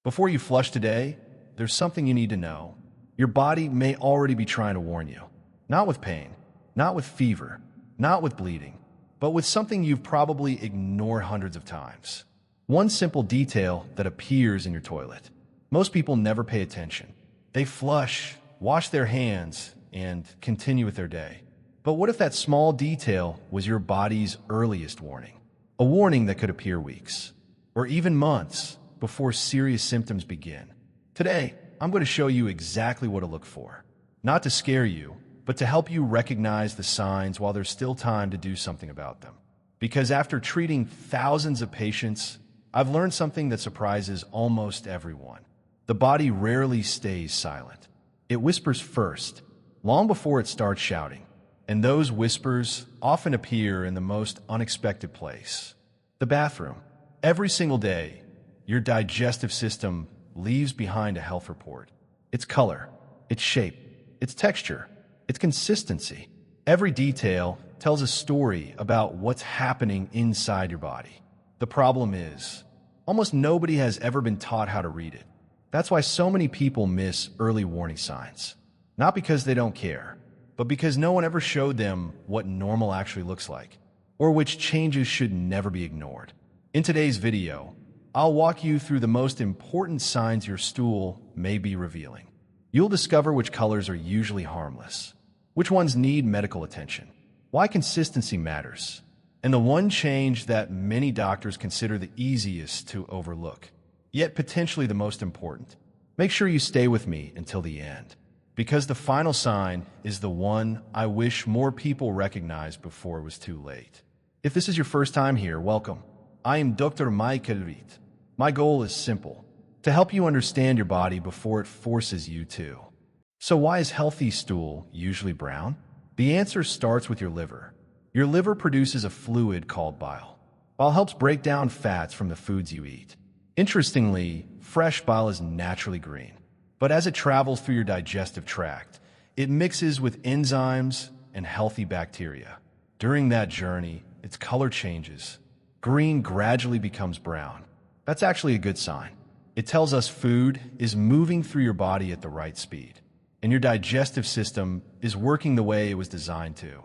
Before you flush today, there's something you need to know. Your body may already be trying to warn you. Not with pain, not with fever, not with bleeding, but with something you've probably ignored hundreds of times. One simple detail that appears in your toilet. Most people never pay attention. They flush, wash their hands, and continue with their day. But what if that small detail was your body's earliest warning? A warning that could appear weeks, or even months, before serious symptoms begin. Today, I'm going to show you exactly what to look for. Not to scare you, but to help you recognize the signs while there's still time to do something about them. Because after treating thousands of patients, I've learned something that surprises almost everyone. The body rarely stays silent. It whispers first, long before it starts shouting. And those whispers often appear in the most unexpected place. The bathroom. Every single day, your digestive system leaves behind a health report. Its color, its shape, its texture, its consistency. Every detail tells a story about what's happening inside your body. The problem is, almost nobody has ever been taught how to read it. That's why so many people miss early warning signs. Not because they don't care, but because no one ever showed them what normal actually looks like, or which changes should never be ignored. In today's video, I'll walk you through the most important signs your stool may be revealing. You'll discover which colors are usually harmless, which ones need medical attention, why consistency matters, and the one change that many doctors consider the easiest to overlook, yet potentially the most important. Make sure you stay with me until the end, because the final sign is the one I wish more people recognized before it was too late. If this is your first time here, welcome. I am Dr. Michael Reed. My goal is simple, to help you understand your body before it forces you to. So why is healthy stool usually brown? The answer starts with your liver. Your liver produces a fluid called bile. Bile helps break down fats from the foods you eat. Interestingly, fresh bile is naturally green, but as it travels through your digestive tract, it mixes with enzymes and healthy bacteria. During that journey, its color changes. Green gradually becomes brown. That's actually a good sign. It tells us food is moving through your body at the right speed, and your digestive system is working the way it was designed to.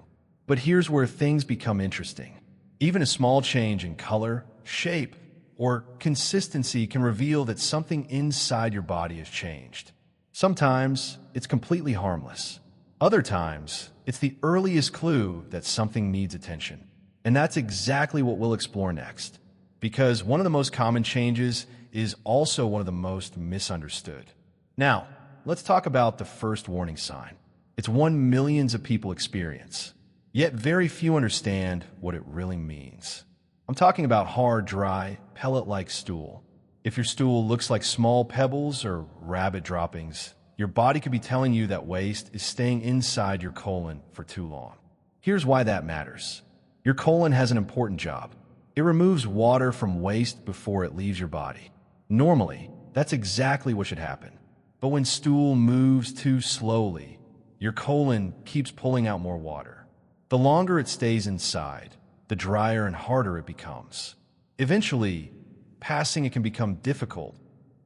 But here's where things become interesting. Even a small change in color, shape, or consistency can reveal that something inside your body has changed. Sometimes it's completely harmless. Other times, it's the earliest clue that something needs attention. And that's exactly what we'll explore next. Because one of the most common changes is also one of the most misunderstood. Now, let's talk about the first warning sign. It's one millions of people experience, yet very few understand what it really means. I'm talking about hard, dry, pellet-like stool. If your stool looks like small pebbles or rabbit droppings, your body could be telling you that waste is staying inside your colon for too long. Here's why that matters. Your colon has an important job. It removes water from waste before it leaves your body. Normally, that's exactly what should happen. But when stool moves too slowly, your colon keeps pulling out more water. The longer it stays inside, the drier and harder it becomes. Eventually, passing it can become difficult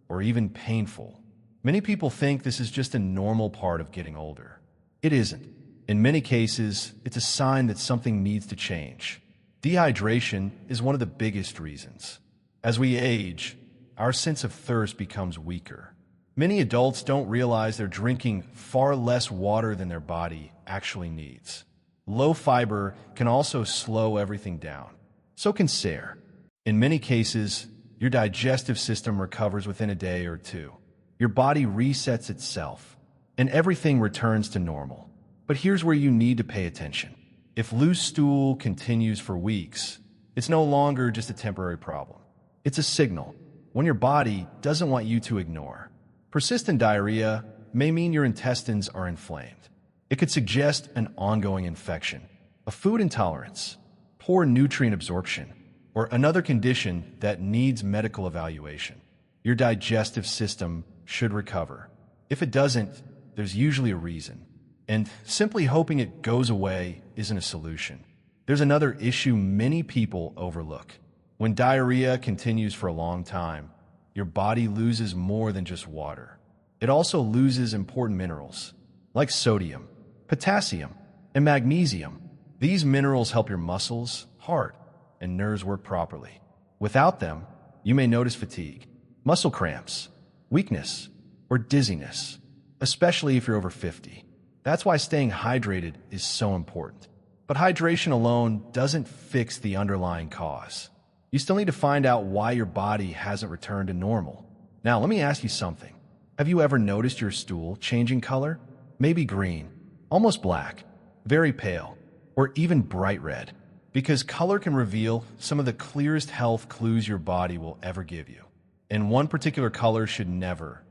or even painful. Many people think this is just a normal part of getting older. It isn't. In many cases, it's a sign that something needs to change. Dehydration is one of the biggest reasons. As we age, our sense of thirst becomes weaker. Many adults don't realize they're drinking far less water than their body actually needs. Low fiber can also slow everything down. So can SARE. In many cases, your digestive system recovers within a day or two. Your body resets itself, and everything returns to normal. But here's where you need to pay attention. If loose stool continues for weeks, it's no longer just a temporary problem. It's a signal, one your body doesn't want you to ignore. Persistent diarrhea may mean your intestines are inflamed. It could suggest an ongoing infection, a food intolerance, poor nutrient absorption, or another condition that needs medical evaluation. Your digestive system should recover. If it doesn't, there's usually a reason. And simply hoping it goes away isn't a solution. There's another issue many people overlook. When diarrhea continues for a long time, your body loses more than just water. It also loses important minerals, like sodium, potassium, and magnesium. These minerals help your muscles, heart, and nerves work properly. Without them, you may notice fatigue, muscle cramps, weakness, or dizziness, especially if you're over 50. That's why staying hydrated is so important. But hydration alone doesn't fix the underlying cause. You still need to find out why your body hasn't returned to normal. Now, let me ask you something. Have you ever noticed your stool changing color? Maybe green, almost black, very pale, or even bright red. Because color can reveal some of the clearest health clues your body will ever give you. And one particular color should never,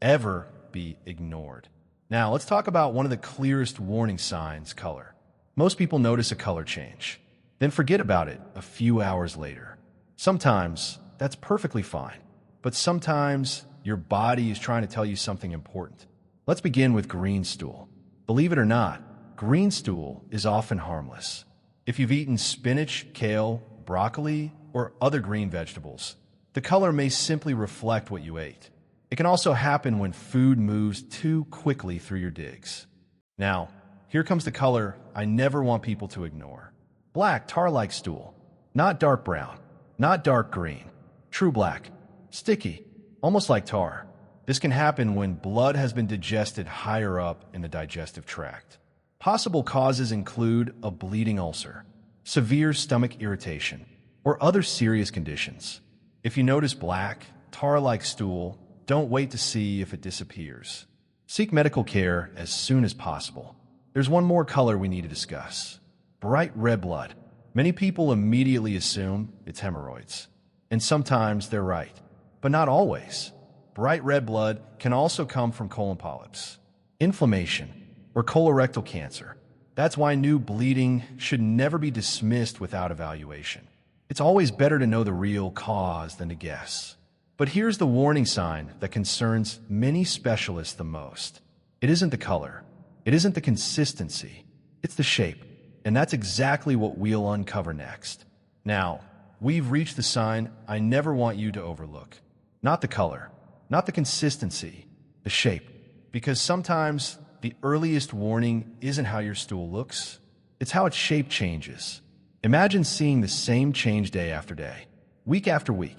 ever be ignored. Now, let's talk about one of the clearest warning signs: color. Most people notice a color change, then forget about it a few hours later. Sometimes that's perfectly fine, but sometimes your body is trying to tell you something important. Let's begin with green stool. Believe it or not, green stool is often harmless. If you've eaten spinach, kale, broccoli, or other green vegetables, the color may simply reflect what you ate. It can also happen when food moves too quickly through your digs. Now, here comes the color I never want people to ignore. Black, tar-like stool. Not dark brown, not dark green. True black. Sticky, almost like tar. This can happen when blood has been digested higher up in the digestive tract. Possible causes include a bleeding ulcer, severe stomach irritation, or other serious conditions. If you notice black, tar-like stool, don't wait to see if it disappears. Seek medical care as soon as possible. There's one more color we need to discuss: bright red blood. Many people immediately assume it's hemorrhoids, and sometimes they're right, but not always. Bright red blood can also come from colon polyps, inflammation, or colorectal cancer. That's why new bleeding should never be dismissed without evaluation. It's always better to know the real cause than to guess. But here's the warning sign that concerns many specialists the most. It isn't the color. It isn't the consistency. It's the shape. And that's exactly what we'll uncover next. Now, we've reached the sign I never want you to overlook. Not the color, not the consistency, the shape. Because sometimes the earliest warning isn't how your stool looks, it's how its shape changes. Imagine seeing the same change day after day, week after week,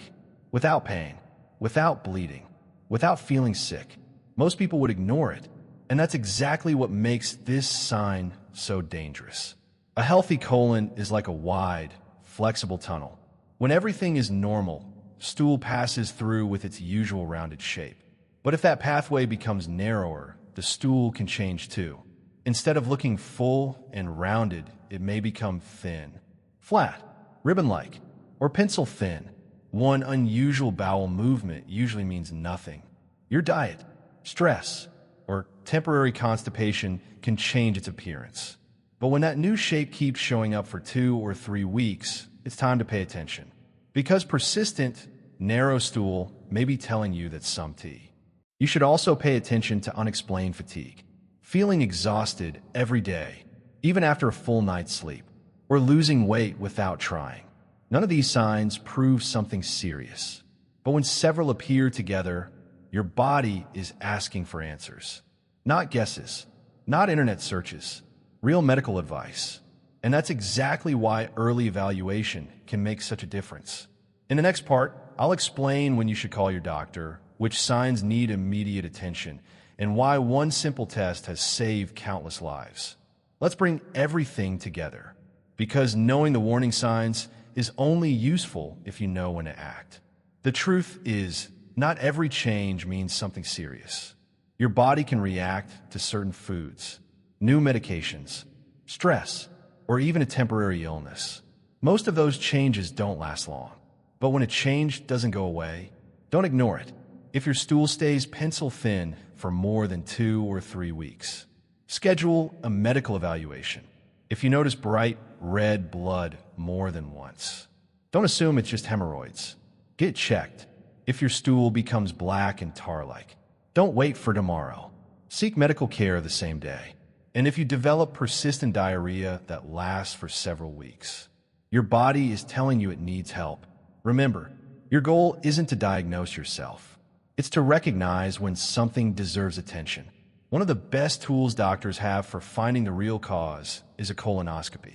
without pain, without bleeding, without feeling sick. Most people would ignore it, and that's exactly what makes this sign so dangerous. A healthy colon is like a wide, flexible tunnel. When everything is normal, stool passes through with its usual rounded shape. But if that pathway becomes narrower, the stool can change too. Instead of looking full and rounded, it may become thin, flat, ribbon-like, or pencil thin. One unusual bowel movement usually means nothing. Your diet, stress, or temporary constipation can change its appearance. But when that new shape keeps showing up for 2 or 3 weeks, it's time to pay attention. Because persistent, narrow stool may be telling you that some tea. You should also pay attention to unexplained fatigue, feeling exhausted every day, even after a full night's sleep, or losing weight without trying. None of these signs prove something serious. But when several appear together, your body is asking for answers. Not guesses, not internet searches, real medical advice. And that's exactly why early evaluation can make such a difference. In the next part, I'll explain when you should call your doctor, which signs need immediate attention, and why one simple test has saved countless lives. Let's bring everything together, because knowing the warning signs is only useful if you know when to act. The truth is, not every change means something serious. Your body can react to certain foods, new medications, stress, or even a temporary illness. Most of those changes don't last long. But when a change doesn't go away, don't ignore it. If your stool stays pencil thin for more than 2 or 3 weeks, schedule a medical evaluation. If you notice bright red blood more than once, don't assume it's just hemorrhoids. Get checked. If your stool becomes black and tar-like, don't wait for tomorrow. Seek medical care the same day. And if you develop persistent diarrhea that lasts for several weeks, your body is telling you it needs help. Remember, Your goal isn't to diagnose yourself. It's to recognize when something deserves attention. One of the best tools doctors have for finding the real cause is a colonoscopy.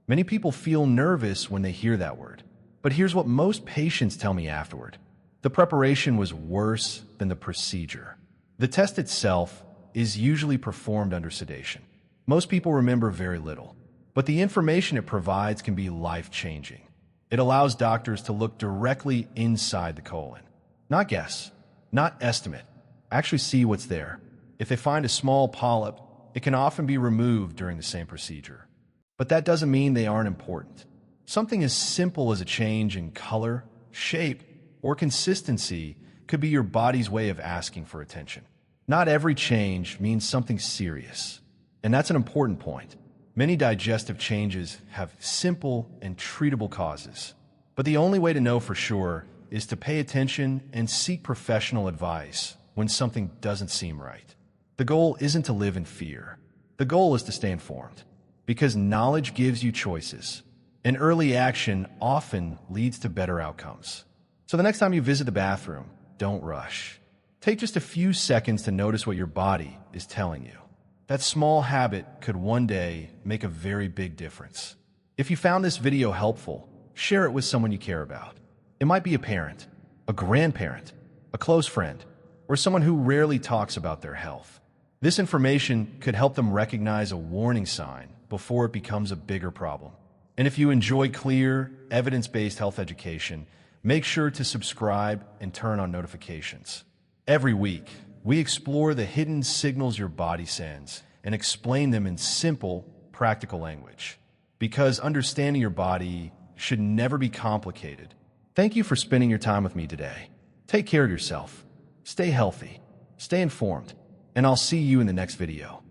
Many people feel nervous when they hear that word, but here's what most patients tell me afterward. The preparation was worse than the procedure. The test itself is usually performed under sedation. Most people remember very little, but the information it provides can be life-changing. It allows doctors to look directly inside the colon. Not guess, not estimate. Actually see what's there. If they find a small polyp, it can often be removed during the same procedure. But that doesn't mean they aren't important. Something as simple as a change in color, shape, or consistency could be your body's way of asking for attention. Not every change means something serious, and that's an important point. Many digestive changes have simple and treatable causes, but the only way to know for sure is to pay attention and seek professional advice when something doesn't seem right. The goal isn't to live in fear. The goal is to stay informed, because knowledge gives you choices, and early action often leads to better outcomes. So the next time you visit the bathroom, don't rush. Take just a few seconds to notice what your body is telling you. That small habit could one day make a very big difference. If you found this video helpful, share it with someone you care about. It might be a parent, a grandparent, a close friend, or someone who rarely talks about their health. This information could help them recognize a warning sign before it becomes a bigger problem. And if you enjoy clear, evidence-based health education, make sure to subscribe and turn on notifications. Every week, we explore the hidden signals your body sends and explain them in simple, practical language. Because understanding your body should never be complicated. Thank you for spending your time with me today. Take care of yourself. Stay healthy. Stay informed. And I'll see you in the next video.